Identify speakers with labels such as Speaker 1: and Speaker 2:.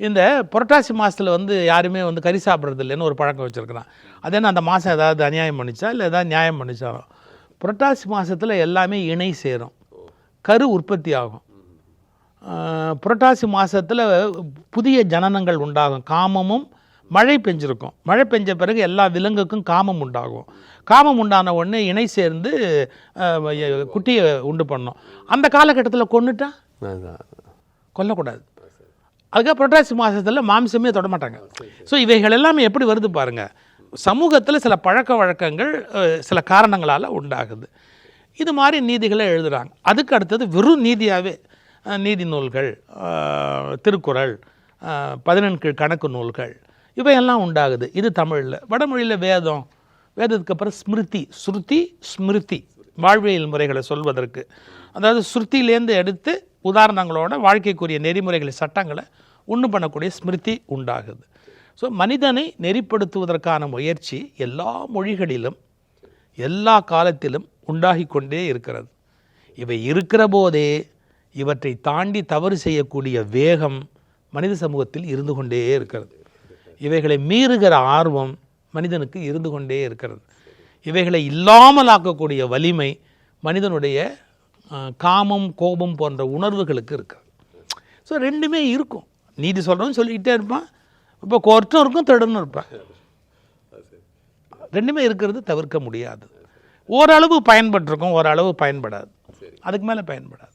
Speaker 1: இந்த புரட்டாசி மாதத்தில் வந்து யாருமே வந்து கறி சாப்பிட்றது இல்லைன்னு ஒரு பழக்கம் வச்சுருக்கிறான். அது என்ன அந்த மாதம் ஏதாவது அநியாயம் பண்ணிச்சா இல்லை ஏதாவது நியாயம் பண்ணிச்சாலும் புரட்டாசி மாதத்தில் எல்லாமே இணை சேரும், கரு உற்பத்தி ஆகும். புரட்டாசி மாதத்தில் புதிய ஜனனங்கள் உண்டாகும். காமமும் மழை பெஞ்சிருக்கும். மழை பெஞ்ச பிறகு எல்லா விலங்குக்கும் காமம் உண்டாகும். காமம் உண்டான உடனே இணை சேர்ந்து குட்டியை உண்டு பண்ணோம். அந்த காலகட்டத்தில் கொண்டுட்டா கொல்லக்கூடாது. அதுக்காக புரட்டாசி மாதத்தில் மாம்சமே தொடமாட்டாங்க. ஸோ இவைகள் எல்லாமே எப்படி வருது பாருங்கள். சமூகத்தில் சில பழக்க வழக்கங்கள் சில காரணங்களால் உண்டாகுது. இது மாதிரி நீதிகளை எழுதுகிறாங்க. அதுக்கு அடுத்தது வெறும் நீதியாகவே நீதி நூல்கள், திருக்குறள், 14 கணக்கு நூல்கள் இவையெல்லாம் உண்டாகுது. இது தமிழில். வடமொழியில் வேதம், வேதத்துக்கு அப்புறம் ஸ்மிருதி, ஸ்ருதி ஸ்மிருதி வாழ்வியல் முறைகளை சொல்வதற்கு, அதாவது ஸ்ருதியிலேருந்து எடுத்து உதாரணங்களோட வாழ்க்கைக்குரிய நெறிமுறைகளை சட்டங்களை ஒன்று பண்ணக்கூடிய ஸ்மிருதி உண்டாகுது. ஸோ மனிதனை நெறிப்படுத்துவதற்கான முயற்சி எல்லா மொழிகளிலும் எல்லா காலத்திலும் உண்டாகி கொண்டே இருக்கிறது. இவை இருக்கிற போதே இவற்றை தாண்டி தவறு செய்யக்கூடிய வேகம் மனித சமூகத்தில் இருந்து கொண்டே இருக்கிறது. இவைகளை மீறுகிற ஆர்வம் மனிதனுக்கு இருந்து கொண்டே இருக்கிறது. இவைகளை இல்லாமல் ஆக்கக்கூடிய வலிமை மனிதனுடைய காமம், கோபம் போன்ற உணர்வுகளுக்கு இருக்குது. ஸோ ரெண்டுமே இருக்கும். நீதி சொல்கிறோன்னு சொல்லிக்கிட்டே இருப்பான், இப்போ கோர்ட்டும் இருக்கும், திருடனும் இருப்பான். ரெண்டுமே இருக்கிறது தவிர்க்க முடியாது. ஓரளவு பயன்பட்டிருக்கும், ஓரளவு பயன்படாது, அதுக்கு மேலே பயன்படாது.